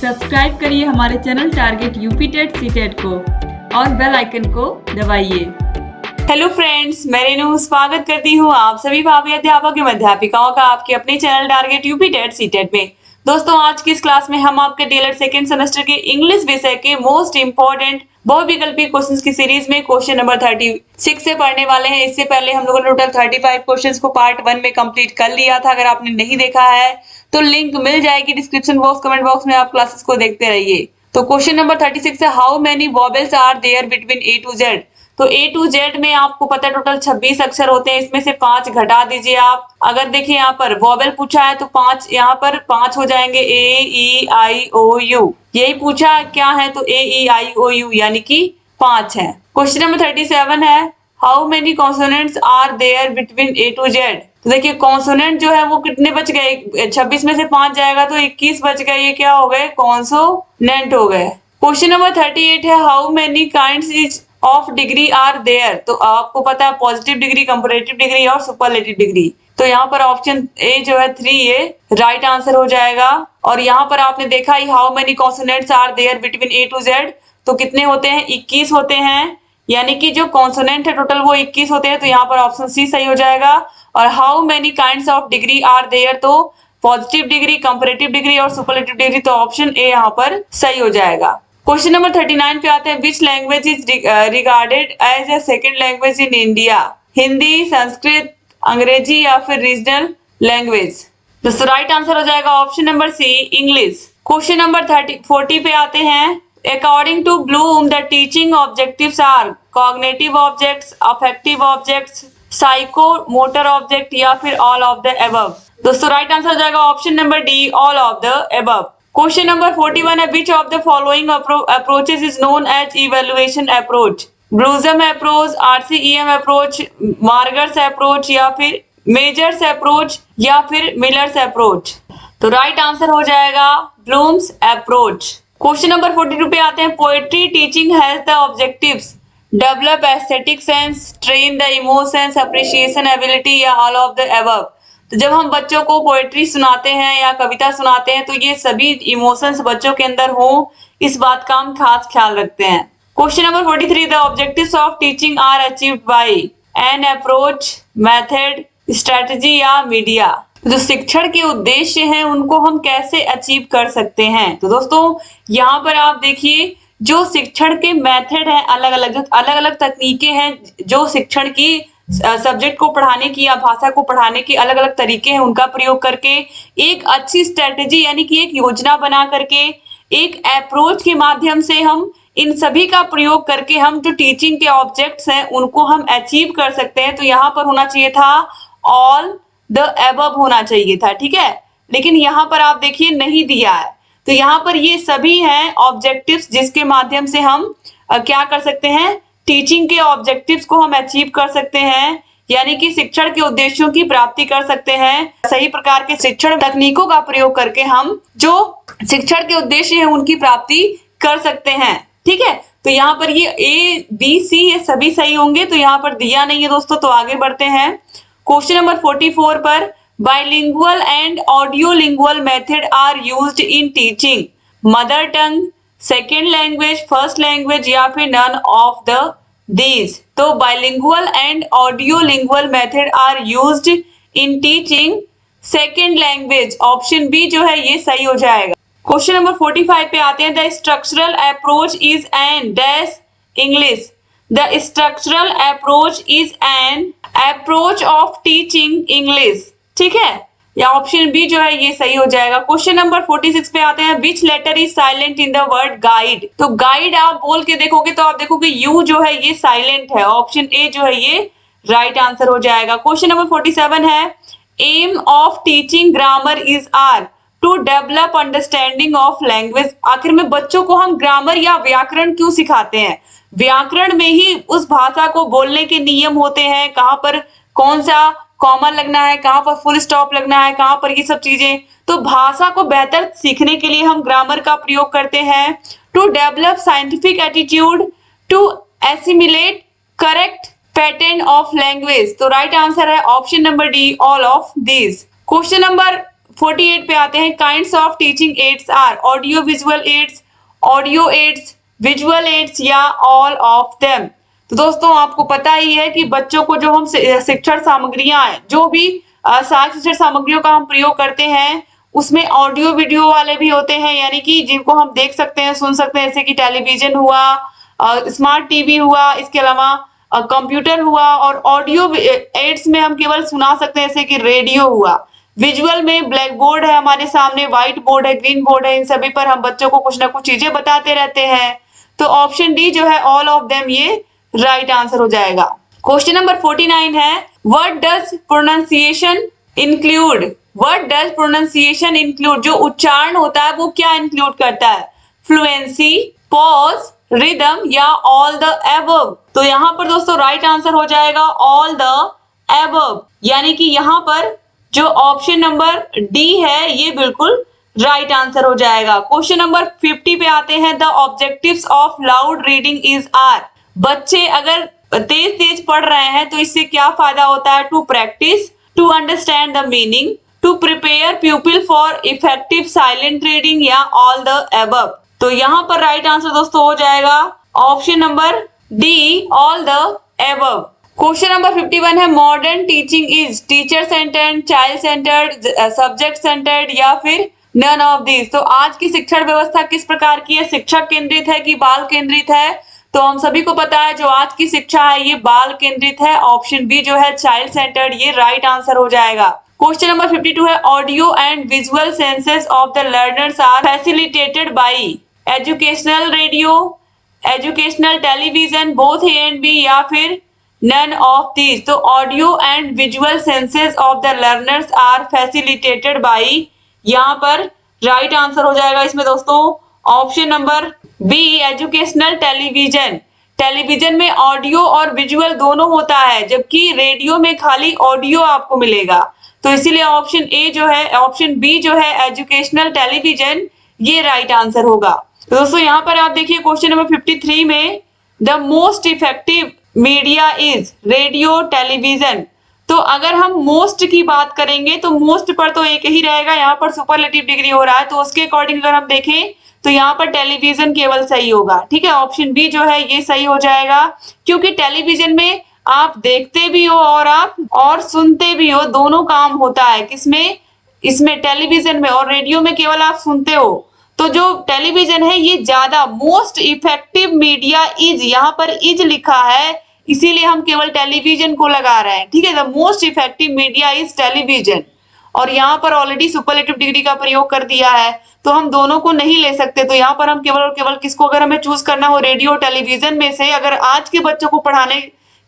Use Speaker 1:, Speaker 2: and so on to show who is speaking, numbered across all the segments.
Speaker 1: Subscribe करिए हमारे channel target UP TET CTET को और बेल आइकन को दबाइए। हेलो फ्रेंड्स, मैं रेनू स्वागत करती हूँ आप सभी भावी अध्यापक एवं अध्यापिकाओं का आपके अपने channel target UP TET CTET में। दोस्तों, आज की इस क्लास में हम आपके डीएलएड सेकेंड सेमेस्टर के इंग्लिश विषय के मोस्ट इंपॉर्टेंट बहुविकल्पी क्वेश्चंस की सीरीज में क्वेश्चन नंबर 36 से पढ़ने वाले हैं। इससे पहले हम लोगों ने टोटल 35 क्वेश्चंस को पार्ट 1 में कंप्लीट कर लिया था। अगर आपने नहीं देखा है तो लिंक मिल जाएगी डिस्क्रिप्शन बॉक्स, कमेंट बॉक्स में। आप क्लासेस को देखते रहिए। तो क्वेश्चन नंबर 36 है, how many vowels are there between A to Z. तो ए टू जेड में आपको पता है टोटल 26 अक्षर होते हैं, इसमें से 5 घटा दीजिए आप। अगर देखिए यहाँ पर वॉवेल पूछा है तो 5 यहाँ पर 5 हो जाएंगे, ए ई आई ओ यू। यही पूछा क्या है तो ए ई आई ओ यू यानी कि 5 है। क्वेश्चन नंबर 37 है, how many consonants are there between A to Z. तो देखिए कॉन्सोनेंट जो है वो कितने बच गए, 26 में से 5 जाएगा तो 21 बच गए। ये क्या हो गए, कॉन्सोनेंट हो गए। क्वेश्चन नंबर 38 है, how many kinds of degree are there. तो आपको पता है पॉजिटिव डिग्री, कंपैरेटिव डिग्री और सुपरलेटिव डिग्री। तो यहाँ पर ऑप्शन ए जो है 3 ये राइट आंसर हो जाएगा। और यहाँ पर आपने देखा ही how many consonants are there between A to Z, तो कितने होते हैं, 21 होते हैं। यानी कि जो कॉन्सोनेंट है टोटल वो 21 होते हैं। तो यहाँ पर ऑप्शन सी सही हो जाएगा। और how many kinds of degree are there, तो पॉजिटिव डिग्री, कंपैरेटिव डिग्री और सुपरलेटिव डिग्री, तो ऑप्शन ए यहाँ पर सही हो जाएगा। क्वेश्चन नंबर 39 पे आते हैं, which language is regarded as a second language in India. Hindi, Sanskrit, Angrezi या फिर रीजनल लैंग्वेज। दोस्तों राइट आंसर हो जाएगा option number C, English. Question number 40 पे आते हैं, according to Bloom the teaching objectives are cognitive objects, affective objects, psycho motor object या फिर ऑल ऑफ द अबव। दोस्तों राइट आंसर हो जाएगा option number D, all of the above. Question number 41 है, which of the following approaches is known as evaluation approach. Bloom's approach, RCEM approach, Marger's approach या फिर Mager's approach या फिर Miller's approach. तो right answer हो जाएगा blooms approach. Question number 42 पे आते हैं, poetry teaching has the objectives develop aesthetic sense, train the emotions, appreciation ability या ऑल ऑफ द अबव। तो जब हम बच्चों को पोएट्री सुनाते हैं या कविता सुनाते हैं तो ये सभी इमोशंस बच्चों के अंदर हो, इस बात का हम खास ख्याल रखते हैं। Question number 43, the objectives of teaching are achieved by an approach, method, strategy या मीडिया। जो शिक्षण के उद्देश्य हैं उनको हम कैसे अचीव कर सकते हैं। तो दोस्तों यहाँ पर आप देखिए जो शिक्षण के मेथड है, अलग अलग तकनीकें हैं, जो शिक्षण की सब्जेक्ट को पढ़ाने की या भाषा को पढ़ाने की अलग अलग तरीके हैं, उनका प्रयोग करके एक अच्छी स्ट्रेटेजी यानी कि एक योजना बना करके एक अप्रोच के माध्यम से हम इन सभी का प्रयोग करके हम जो टीचिंग के ऑब्जेक्ट्स हैं उनको हम अचीव कर सकते हैं। तो यहाँ पर होना चाहिए था ऑल द अबव होना चाहिए था, ठीक है। लेकिन यहाँ पर आप देखिए नहीं दिया है। तो यहाँ पर ये सभी हैं ऑब्जेक्टिव्स जिसके माध्यम से हम क्या कर सकते हैं, टीचिंग के ऑब्जेक्टिव्स को हम अचीव कर सकते हैं, यानी कि शिक्षण के उद्देश्यों की प्राप्ति कर सकते हैं। सही प्रकार के शिक्षण तकनीकों का प्रयोग करके हम जो शिक्षण के उद्देश्य है उनकी प्राप्ति कर सकते हैं, ठीक है। तो यहाँ पर ये ए बी सी ये सभी सही होंगे, तो यहाँ पर दिया नहीं है दोस्तों। तो आगे बढ़ते हैं क्वेश्चन नंबर 44 पर, bilingual and audiolingual method are used in teaching mother tongue, second language, first language या फिर नन ऑफ द दीज। तो bilingual and audiolingual method are used in teaching second language, option B जो है ये सही हो जाएगा। क्वेश्चन नंबर 45 पे आते हैं, the structural approach is an dash English. The structural approach is an approach of teaching English, ठीक है। या ऑप्शन बी जो है ये सही हो जाएगा। क्वेश्चन नंबर 46 पे आते हैं, which letter is silent in the word guide. तो गाइड आप बोल के देखोगे तो आप देखोगे यू जो है ये साइलेंट है, ऑप्शन ए जो है ये राइट आंसर हो जाएगा। क्वेश्चन नंबर 47 है, aim of teaching grammar is are to develop understanding of language. आखिर में बच्चों को हम ग्रामर या व्याकरण क्यों सिखाते हैं। व्याकरण में ही उस भाषा को बोलने के नियम होते हैं, कहाँ पर कौन सा कॉमा लगना है, कहाँ पर फुल स्टॉप लगना है, कहाँ पर ये सब चीजें। तो भाषा को बेहतर सीखने के लिए हम ग्रामर का प्रयोग करते हैं। To develop scientific attitude, to assimilate correct pattern of language. तो राइट आंसर है option number D, all of these. Question number 48 पे आते हैं, kinds of teaching aids are audio visual aids, audio aids, visual aids या all of them. तो दोस्तों आपको पता ही है कि बच्चों को जो हम शिक्षण सामग्रियां हैं, जो भी साहित्य शिक्षण सामग्रियों का हम प्रयोग करते हैं, उसमें ऑडियो वीडियो वाले भी होते हैं, यानी कि जिनको हम देख सकते हैं, सुन सकते हैं, जैसे कि टेलीविजन हुआ, स्मार्ट टीवी हुआ, इसके अलावा कंप्यूटर हुआ, और ऑडियो एड्स में हम केवल सुना सकते हैं, जैसे कि रेडियो हुआ। विजुअल में ब्लैक बोर्ड है हमारे सामने, व्हाइट बोर्ड है, ग्रीन बोर्ड है, इन सभी पर हम बच्चों को कुछ ना कुछ चीजें बताते रहते हैं। तो ऑप्शन डी जो है ऑल ऑफ देम, ये राइट आंसर हो जाएगा। क्वेश्चन नंबर 49 है, what does pronunciation include? What does pronunciation include? जो उच्चारण होता है वो क्या इंक्लूड करता है? फ्लुएंसी, पॉज, रिदम या ऑल द एबव? तो यहाँ पर दोस्तों राइट आंसर हो जाएगा ऑल द एबव, यानी कि यहाँ पर जो ऑप्शन नंबर डी है ये बिल्कुल राइट आंसर हो जाएगा। क्वेश्चन नंबर 50 पे आते हैं, the objectives of loud reading is are? बच्चे अगर तेज तेज पढ़ रहे हैं तो इससे क्या फायदा होता है? To practise, to understand the meaning, to prepare people for effective silent reading या ऑल द एबव? तो यहाँ पर राइट आंसर दोस्तों हो जाएगा option number D, all the above. Question number 51 है, modern teaching is teacher centred, child centred, subject centred या फिर नन ऑफ दिस? तो आज की शिक्षण व्यवस्था किस प्रकार की है? शिक्षक केंद्रित है कि बाल केंद्रित है? तो हम सभी को पता है जो आज की शिक्षा है ये बाल केंद्रित है। ऑप्शन बी जो है चाइल्ड सेंटर्ड, ये राइट आंसर हो जाएगा। क्वेश्चन नंबर 52 है, audio and visual senses of the learners are facilitated by educational radio, educational television, both A and B या फिर नन ऑफ दीज? तो audio and visual senses of the learners are facilitated by, यहाँ पर right answer हो जाएगा इसमें दोस्तों option number B, educational television. Television में ऑडियो और विजुअल दोनों होता है, जबकि रेडियो में खाली ऑडियो आपको मिलेगा। तो इसीलिए ऑप्शन ए जो है, ऑप्शन बी जो है एजुकेशनल टेलीविजन, ये राइट आंसर होगा। तो दोस्तों यहाँ पर आप देखिए क्वेश्चन नंबर 53 में, the most effective media is radio, television. तो अगर हम मोस्ट की बात करेंगे तो मोस्ट पर तो एक ही रहेगा, यहाँ पर सुपरलेटिव डिग्री हो रहा है, तो उसके अकॉर्डिंग अगर हम देखें तो यहाँ पर टेलीविजन केवल सही होगा। ठीक है, ऑप्शन बी जो है ये सही हो जाएगा, क्योंकि टेलीविजन में आप देखते भी हो और आप और सुनते भी हो, दोनों काम होता है। किसमें? इसमें टेलीविजन में। और रेडियो में केवल आप सुनते हो। तो जो टेलीविजन है ये ज्यादा मोस्ट इफेक्टिव मीडिया इज, यहाँ पर इज लिखा है, इसीलिए हम केवल टेलीविजन को लगा रहे हैं। ठीक है, the most effective media is television. और यहाँ पर ऑलरेडी सुपरलेटिव डिग्री का प्रयोग कर दिया है, तो हम दोनों को नहीं ले सकते। तो यहाँ पर हम केवल और केवल किसको अगर हमें चूज करना हो, रेडियो टेलीविजन में से, अगर आज के बच्चों को पढ़ाने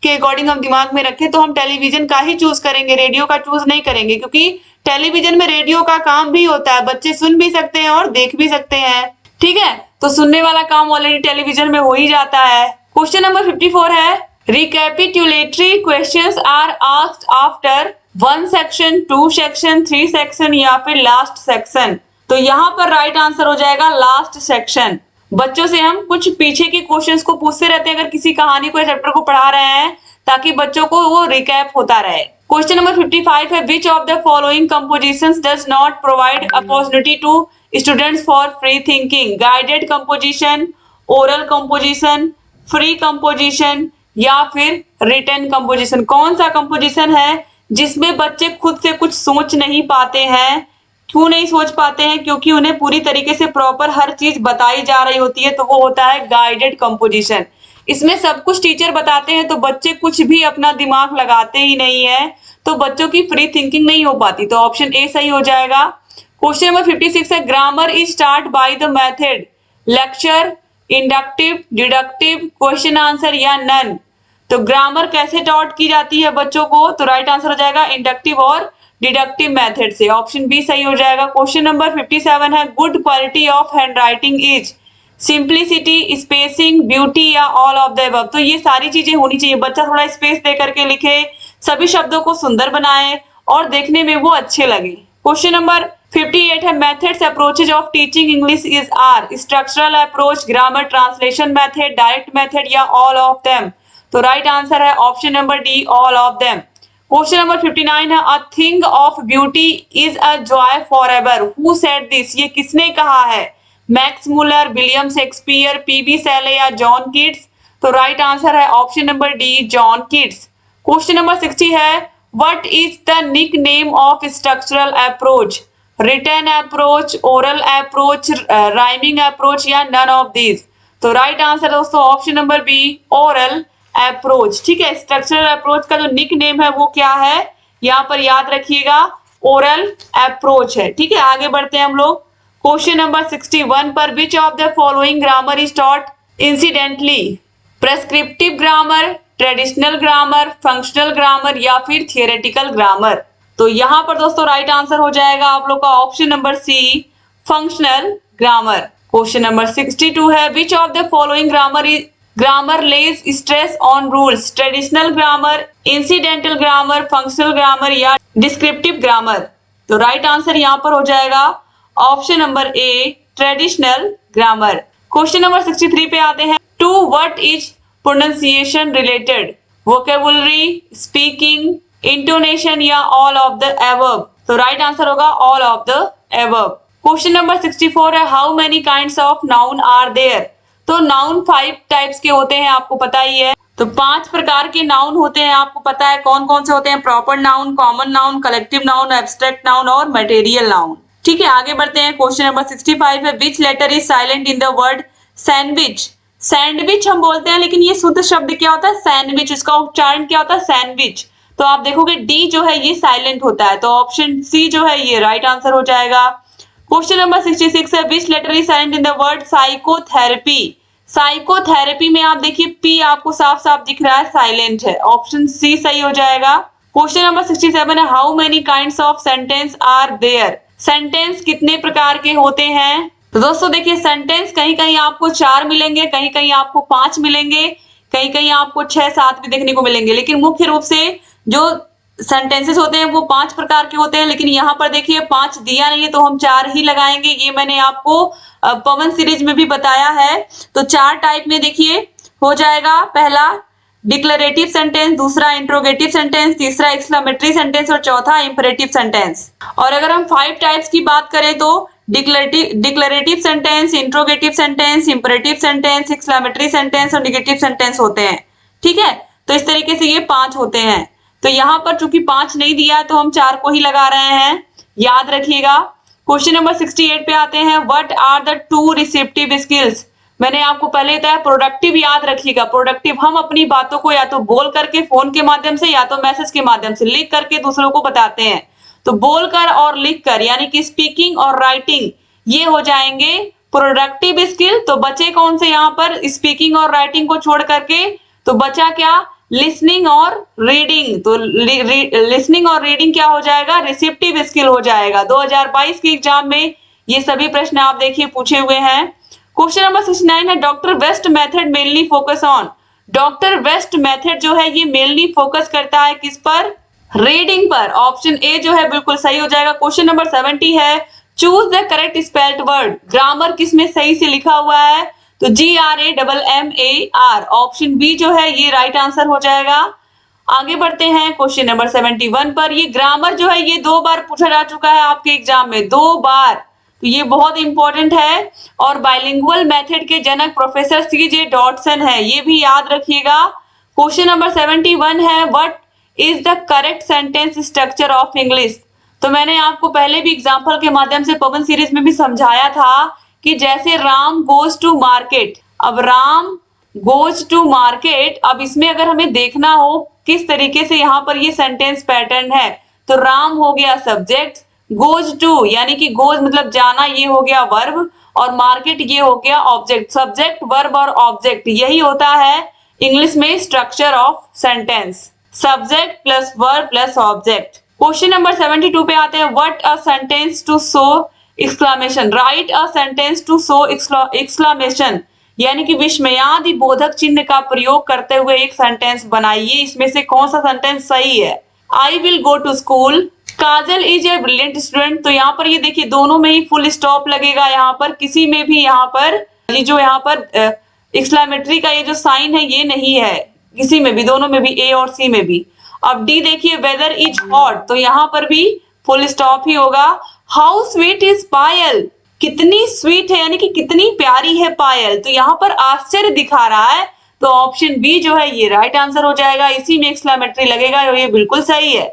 Speaker 1: के अकॉर्डिंग हम दिमाग में रखें तो हम टेलीविजन का ही चूज करेंगे, रेडियो का चूज नहीं करेंगे, क्योंकि टेलीविजन में रेडियो का काम भी होता है, बच्चे सुन भी सकते हैं और देख भी सकते हैं। ठीक है, तो सुनने वाला काम ऑलरेडी टेलीविजन में हो ही जाता है। क्वेश्चन नंबर 54 है, recapitulatory questions are asked after 1 section, 2 section, 3 section या फिर लास्ट सेक्शन? तो यहाँ पर राइट आंसर हो जाएगा लास्ट सेक्शन। बच्चों से हम कुछ पीछे के क्वेश्चंस को पूछते रहते हैं अगर किसी कहानी को या चैप्टर को पढ़ा रहे हैं, ताकि बच्चों को वो रिकैप होता रहे। क्वेश्चन नंबर 55 है, which of the following compositions does not provide opportunity to students for free thinking? Guided composition, oral composition, free composition या फिर रिटन कंपोजिशन? कौन सा कंपोजिशन है जिसमें बच्चे खुद से कुछ सोच नहीं पाते हैं? क्यों नहीं सोच पाते हैं? क्योंकि उन्हें पूरी तरीके से प्रॉपर हर चीज बताई जा रही होती है, तो वो होता है गाइडेड कंपोजिशन। इसमें सब कुछ टीचर बताते हैं तो बच्चे कुछ भी अपना दिमाग लगाते ही नहीं है, तो बच्चों की फ्री थिंकिंग नहीं हो पाती। तो ऑप्शन ए सही हो जाएगा। क्वेश्चन नंबर 56 है, grammar is start by the method lecture, inductive, deductive, question answer या नन? तो ग्रामर कैसे टॉट की जाती है बच्चों को? तो राइट आंसर हो जाएगा इंडक्टिव और डिडक्टिव मेथड से। ऑप्शन बी सही हो जाएगा। क्वेश्चन नंबर 57 है, good quality of handwriting is simplicity, spacing, beauty या ऑल ऑफ द अबव? तो ये सारी चीजें होनी चाहिए। बच्चा थोड़ा स्पेस दे करके लिखे, सभी शब्दों को सुंदर बनाए और देखने में वो अच्छे लगे। क्वेश्चन नंबर 58 है, methods approaches of teaching English is are structural approach, grammar, translation method, direct method या ऑल ऑफ देम? तो राइट आंसर है option number D, all of them. Question number 59 है, a thing of beauty is a joy for ever, who said this, ये किसने कहा है? Max Muller, William Shakespeare, PB Shelley या John Keats? तो right answer है option number D, John Keats. Question number 60 है, what is the nick name of structural approach? Written approach, oral approach, rhyming approach या none of this? तो right answer दोस्तों option number B, oral approach. ठीक है, structural approach का जो nick name है वो क्या है, यहाँ पर याद रखिएगा, ओरल अप्रोच है। ठीक है, आगे बढ़ते हैं हम लोग क्वेश्चन नंबर 61 पर, विच of the following grammar is taught incidentally? Prescriptive grammar, traditional grammar, functional grammar या फिर थियोरेटिकल ग्रामर? तो यहाँ पर दोस्तों राइट आंसर हो जाएगा आप लोग का option number C, functional grammar. Question number 62 है, which of the following grammar lays stress on rules? Traditional grammar, incidental grammar, functional grammar या डिस्क्रिप्टिव ग्रामर? तो राइट आंसर यहाँ पर हो जाएगा option number A, traditional grammar. Question number 63 पे आते हैं, to what is pronunciation related? Vocabulary, speaking, intonation या ऑल ऑफ द एबव? तो राइट आंसर होगा all of the above. Question number 64 है, how many kinds of noun are there? तो noun 5 types के होते हैं, आपको पता ही है। तो 5 प्रकार के नाउन होते हैं, आपको पता है कौन कौन से होते हैं? Proper noun, common noun, collective noun, abstract noun और मटेरियल नाउन। ठीक है, आगे बढ़ते हैं क्वेश्चन नंबर 65 है, which letter is silent in the word sandwich? Sandwich हम बोलते हैं, लेकिन ये शुद्ध शब्द क्या होता है? सैंडविच। इसका उच्चारण क्या होता है? सैंडविच। तो आप देखोगे डी जो है ये साइलेंट होता है, तो ऑप्शन सी जो है ये राइट आंसर हो जाएगा। क्वेश्चन नंबर 66 है, which letter is silent in the word psychotherapy? Psychotherapy में आप देखिए पी आपको साफ साफ दिख रहा है, साइलेंट है, ऑप्शन सी सही हो जाएगा। क्वेश्चन नंबर 67 है, how many kinds of sentence are there? Sentence कितने प्रकार के होते हैं? तो दोस्तों देखिए, सेंटेंस कहीं कहीं आपको 4 मिलेंगे, कहीं कहीं आपको 5 मिलेंगे, कहीं कहीं आपको 6-7 भी देखने को मिलेंगे, लेकिन मुख्य रूप से जो सेंटेंसेस होते हैं वो 5 प्रकार के होते हैं। लेकिन यहाँ पर देखिए 5 दिया नहीं है तो हम 4 ही लगाएंगे, ये मैंने आपको पवन सीरीज में भी बताया है। तो 4 टाइप में देखिए हो जाएगा, पहला डिक्लेरेटिव सेंटेंस, दूसरा इंट्रोगेटिव सेंटेंस, तीसरा एक्सक्लेमेटरी सेंटेंस और चौथा इंपेरेटिव सेंटेंस। और अगर हम 5 टाइप्स की बात करें तो declarative sentence, interrogative sentence, imperative sentence, exclamatory sentence और नेगेटिव सेंटेंस होते हैं। ठीक है, तो इस तरीके से ये 5 होते हैं। तो यहाँ पर चूंकि 5 नहीं दिया है तो हम 4 को ही लगा रहे हैं, याद रखिएगा। क्वेश्चन नंबर 68 पे आते हैं, what are the 2 receptive skills? मैंने आपको पहले बताया प्रोडक्टिव, याद रखिएगा। प्रोडक्टिव हम अपनी बातों को या तो बोल करके फोन के माध्यम से या तो मैसेज के माध्यम से लिख करके दूसरों को बताते हैं। तो बोलकर और लिखकर यानी कि स्पीकिंग और राइटिंग ये हो जाएंगे प्रोडक्टिव स्किल। तो बचे कौन से यहाँ पर? स्पीकिंग और राइटिंग को छोड़ करके तो बचा क्या? लिसनिंग और रीडिंग। तो लिसनिंग और रीडिंग क्या हो जाएगा? रिसेप्टिव स्किल हो जाएगा। 2022 के एग्जाम में ये सभी प्रश्न आप देखिए पूछे हुए हैं। क्वेश्चन नंबर 69 है, doctor West method mainly focus on? Doctor West method जो है ये मेनली फोकस करता है किस पर? रीडिंग पर। ऑप्शन ए जो है बिल्कुल सही हो जाएगा। क्वेश्चन नंबर 70 है, choose the correct spelled word? Grammar किसमें सही से लिखा हुआ है? तो GRAMMAR, ऑप्शन बी जो है ये राइट आंसर हो जाएगा। आगे बढ़ते हैं क्वेश्चन नंबर 71 पर। ये ग्रामर जो है ये 2 बार पूछा जा चुका है आपके एग्जाम में, 2 बार, तो ये बहुत इंपॉर्टेंट है। और बाइलिंगुअल मेथड के जनक प्रोफेसर CJ डॉटसन है, ये भी याद रखिएगा। क्वेश्चन नंबर 71 है, what is the correct sentence structure of English? तो मैंने आपको पहले भी एग्जाम्पल के माध्यम से पवन सीरीज में भी समझाया था कि जैसे राम गोज टू मार्केट, अब राम गोज टू मार्केट, अब इसमें अगर हमें देखना हो किस तरीके से यहाँ पर ये सेंटेंस पैटर्न है, तो राम हो गया सब्जेक्ट, गोज टू यानी कि गोज मतलब जाना, ये हो गया वर्ब, और मार्केट ये हो गया ऑब्जेक्ट। सब्जेक्ट, वर्ब और ऑब्जेक्ट, यही होता है इंग्लिश में structure of sentence, subject plus verb plus object. Question number 72 पे आते हैं, what a sentence to show exclamation? Write a sentence to show exclamation, यानी कि विस्मयादि बोधक चिन्ह का प्रयोग करते हुए एक सेंटेंस बनाइए। इसमें से कौन सा सेंटेंस सही है? I will go to school, Kajal is a brilliant student. तो यहाँ पर ये देखिए दोनों में ही फुल स्टॉप लगेगा, यहाँ पर किसी में भी यहाँ पर ये जो यहाँ पर एक्सक्लेमेटरी का ये जो साइन है ये नहीं है, किसी में भी, दोनों में भी, ए और सी में भी। अब डी देखिए, वेदर इज हॉट, तो यहाँ पर भी फुल स्टॉप ही होगा। हाउ स्वीट इज पायल, कितनी स्वीट है यानी कि कितनी प्यारी है पायल, तो यहाँ पर आश्चर्य दिखा रहा है, तो ऑप्शन बी जो है ये राइट आंसर हो जाएगा। इसी में एक्सक्लेमेटरी लगेगा और ये बिल्कुल सही है।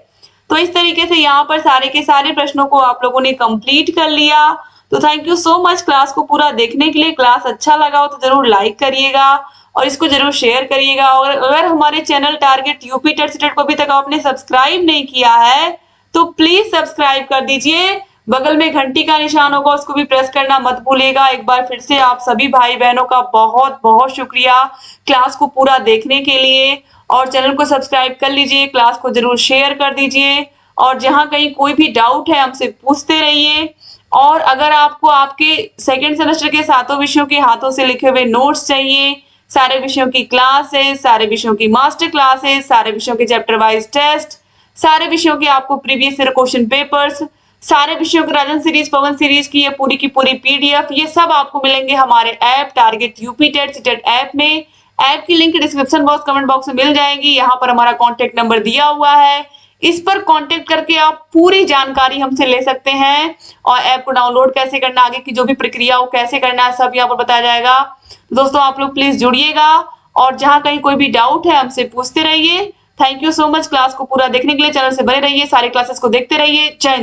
Speaker 1: तो इस तरीके से यहाँ पर सारे के सारे प्रश्नों को आप लोगों ने कंप्लीट कर लिया। तो thank you so much class को पूरा देखने के लिए। क्लास अच्छा लगा हो तो जरूर लाइक करिएगा और इसको जरूर शेयर करिएगा। और अगर हमारे channel target UP TET CTET को अभी तक आपने सब्सक्राइब नहीं किया है तो प्लीज सब्सक्राइब कर दीजिए। बगल में घंटी का निशान होगा, उसको भी प्रेस करना मत भूलिएगा। एक बार फिर से आप सभी भाई बहनों का बहुत बहुत शुक्रिया क्लास को पूरा देखने के लिए। और चैनल को सब्सक्राइब कर लीजिए, क्लास को जरूर शेयर कर दीजिए और जहां कहीं कोई भी डाउट है हमसे पूछते रहिए। और अगर आपको आपके सेकेंड सेमेस्टर के सातों विषयों के हाथों से लिखे हुए नोट्स चाहिए, सारे विषयों की क्लासेस, सारे विषयों की मास्टर क्लासेस, सारे विषयों के चैप्टर वाइज टेस्ट, सारे विषयों के आपको प्रीवियस ईयर क्वेश्चन पेपर्स, सारे विषयों के राजन सीरीज, पवन सीरीज की ये पूरी की पूरी पीडीएफ, ये सब आपको मिलेंगे हमारे app target UP TET CTET app में। ऐप की link description box comment box में मिल जाएगी। यहाँ पर हमारा कॉन्टेक्ट नंबर दिया हुआ है, इस पर कांटेक्ट करके आप पूरी जानकारी हमसे ले सकते हैं। और ऐप को डाउनलोड कैसे करना, आगे की जो भी प्रक्रिया हो कैसे करना है, सब यहाँ पर बताया जाएगा। दोस्तों आप लोग प्लीज जुड़िएगा और जहां कहीं कोई भी डाउट है हमसे पूछते रहिए। Thank you so much class को पूरा देखने के लिए। चैनल से बने रहिए, सारे क्लासेस को देखते रहिए। जय हिंद।